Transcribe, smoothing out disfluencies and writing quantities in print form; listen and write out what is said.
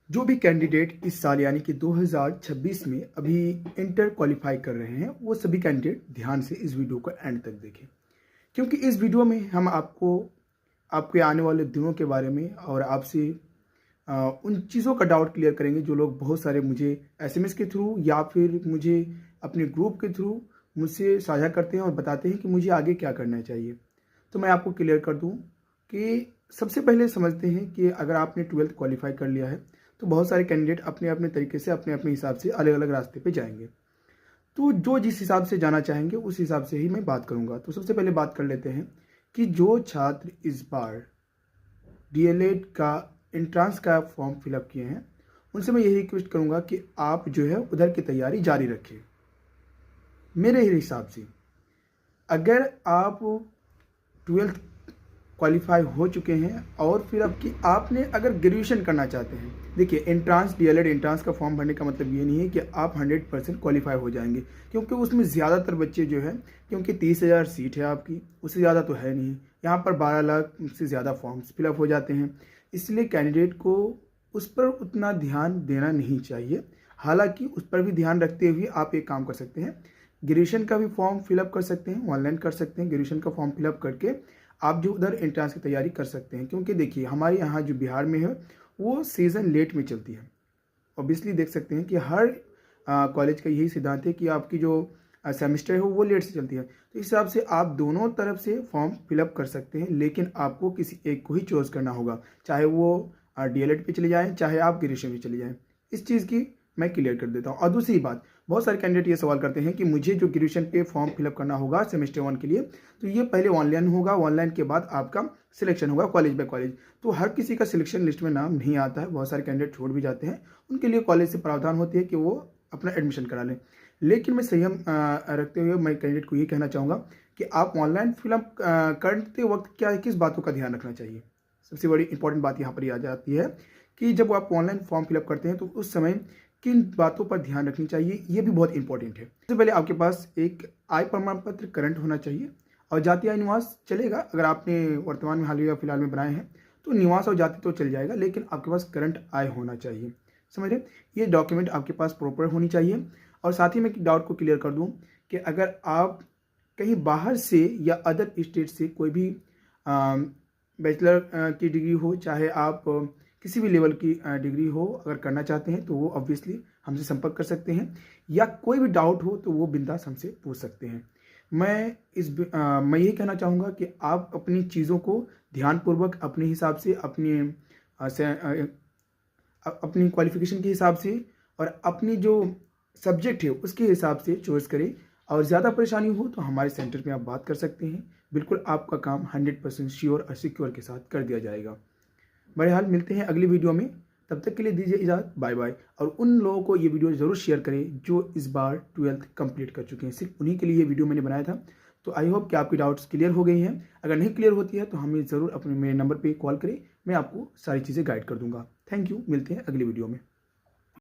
जो भी कैंडिडेट इस साल यानी कि 2026 में अभी इंटर क्वालिफाई कर रहे हैं, वो सभी कैंडिडेट ध्यान से इस वीडियो को एंड तक देखें, क्योंकि इस वीडियो में हम आपको आपके आने वाले दिनों के बारे में और आपसे उन चीज़ों का डाउट क्लियर करेंगे जो लोग बहुत सारे मुझे एसएमएस के थ्रू या फिर मुझे अपने ग्रुप के थ्रू मुझसे साझा करते हैं और बताते हैं कि मुझे आगे क्या करना चाहिए। तो मैं आपको क्लियर कर दूं कि सबसे पहले समझते हैं कि अगर आपने 12th क्वालिफाई कर लिया है तो बहुत सारे कैंडिडेट अपने अपने तरीके से अपने अपने हिसाब से अलग अलग रास्ते पे जाएंगे। तो जो जिस हिसाब से जाना चाहेंगे उस हिसाब से ही मैं बात करूंगा। तो सबसे पहले बात कर लेते हैं कि जो छात्र इस बार डीएलएड का एंट्रांस का फॉर्म फिलअप किए हैं उनसे मैं यही रिक्वेस्ट करूंगा कि आप जो है उधर की तैयारी जारी रखें। मेरे ही हिसाब से अगर आप 12th क्वालिफाई हो चुके हैं और फिर अब कि आपने अगर ग्रेजुएशन करना चाहते हैं, देखिए एंट्रांस डीएलएड एंट्रांस का फॉर्म भरने का मतलब ये नहीं है कि आप 100% क्वालिफाई हो जाएंगे, क्योंकि उसमें ज़्यादातर बच्चे जो है, क्योंकि 30,000 सीट है आपकी, उससे ज़्यादा तो है नहीं, यहाँ पर 12 लाख से ज़्यादा फॉर्म्स फिलअप हो जाते हैं। इसलिए कैंडिडेट को उस पर उतना ध्यान देना नहीं चाहिए। हालांकि उस पर भी ध्यान रखते हुए आप एक काम कर सकते हैं, ग्रेजुएशन का भी फॉर्म फिलअप कर सकते हैं, ऑनलाइन कर सकते हैं। ग्रेजुएशन का फॉर्म फिलअप करके आप जो उधर एंट्रांस की तैयारी कर सकते हैं, क्योंकि देखिए हमारे यहाँ जो बिहार में है वो सीज़न लेट में चलती है। ऑब्वियसली देख सकते हैं कि हर कॉलेज का यही सिद्धांत है कि आपकी जो सेमेस्टर है वो लेट से चलती है। तो इस हिसाब से आप दोनों तरफ से फॉर्म फिलअप कर सकते हैं, लेकिन आपको किसी एक को ही चॉइस करना होगा, चाहे वो डीएलएड पे चले जाएँ, चाहे आप ग्रेजुएशन पे चले जाएँ। इस चीज़ की मैं क्लियर कर देता हूँ। और दूसरी बात, बहुत सारे कैंडिडेट ये सवाल करते हैं कि मुझे जो ग्रेजुएशन पे फॉर्म फिलअप करना होगा सेमेस्टर 1 के लिए, तो ये पहले ऑनलाइन होगा, ऑनलाइन के बाद आपका सिलेक्शन होगा कॉलेज बाय कॉलेज। तो हर किसी का सिलेक्शन लिस्ट में नाम नहीं आता है, बहुत सारे कैंडिडेट छोड़ भी जाते हैं। उनके लिए कॉलेज से प्रावधान होती है कि वो अपना एडमिशन करा लें। लेकिन मैं संयम रखते हुए मैं कैंडिडेट को ये कहना चाहूँगा कि आप ऑनलाइन फिलअप करते वक्त क्या किस बातों का ध्यान रखना चाहिए। सबसे बड़ी इंपॉर्टेंट बात यहाँ पर ये आ जाती है कि जब आप ऑनलाइन फॉर्म फिलअप करते हैं तो उस समय किन बातों पर ध्यान रखनी चाहिए, ये भी बहुत इंपॉर्टेंट है। सबसे पहले आपके पास एक आय प्रमाण पत्र करंट होना चाहिए, और जाति या निवास चलेगा। अगर आपने वर्तमान में हाल या फिलहाल में बनाए हैं तो निवास और जाति तो चल जाएगा, लेकिन आपके पास करंट आय होना चाहिए। समझ रहे, ये डॉक्यूमेंट आपके पास प्रॉपर होनी चाहिए। और साथ ही मैं एक डाउट को क्लियर कर दूँ कि अगर आप कहीं बाहर से या अदर स्टेट से कोई भी बैचलर की डिग्री हो, चाहे आप किसी भी लेवल की डिग्री हो, अगर करना चाहते हैं तो वो ऑब्वियसली हमसे संपर्क कर सकते हैं, या कोई भी डाउट हो तो वो बिंदास हमसे पूछ सकते हैं। मैं यही कहना चाहूँगा कि आप अपनी चीज़ों को ध्यानपूर्वक अपने हिसाब से अपनी क्वालिफिकेशन के हिसाब से और अपनी जो सब्जेक्ट है उसके हिसाब से चॉइस करें। और ज़्यादा परेशानी हो तो हमारे सेंटर में आप बात कर सकते हैं। बिल्कुल आपका काम 100% श्योर और सिक्योर के साथ कर दिया जाएगा। बहरहाल मिलते हैं अगली वीडियो में, तब तक के लिए दीजिए इजाज़त, बाय बाय। और उन लोगों को ये वीडियो ज़रूर शेयर करें जो इस बार 12th कंप्लीट कर चुके हैं, सिर्फ उन्हीं के लिए ये वीडियो मैंने बनाया था। तो आई होप कि आपकी डाउट्स क्लियर हो गई हैं। अगर नहीं क्लियर होती है तो हमें ज़रूर अपने मेरे नंबर पर कॉल करें, मैं आपको सारी चीज़ें गाइड कर दूंगा। थैंक यू, मिलते हैं अगली वीडियो में।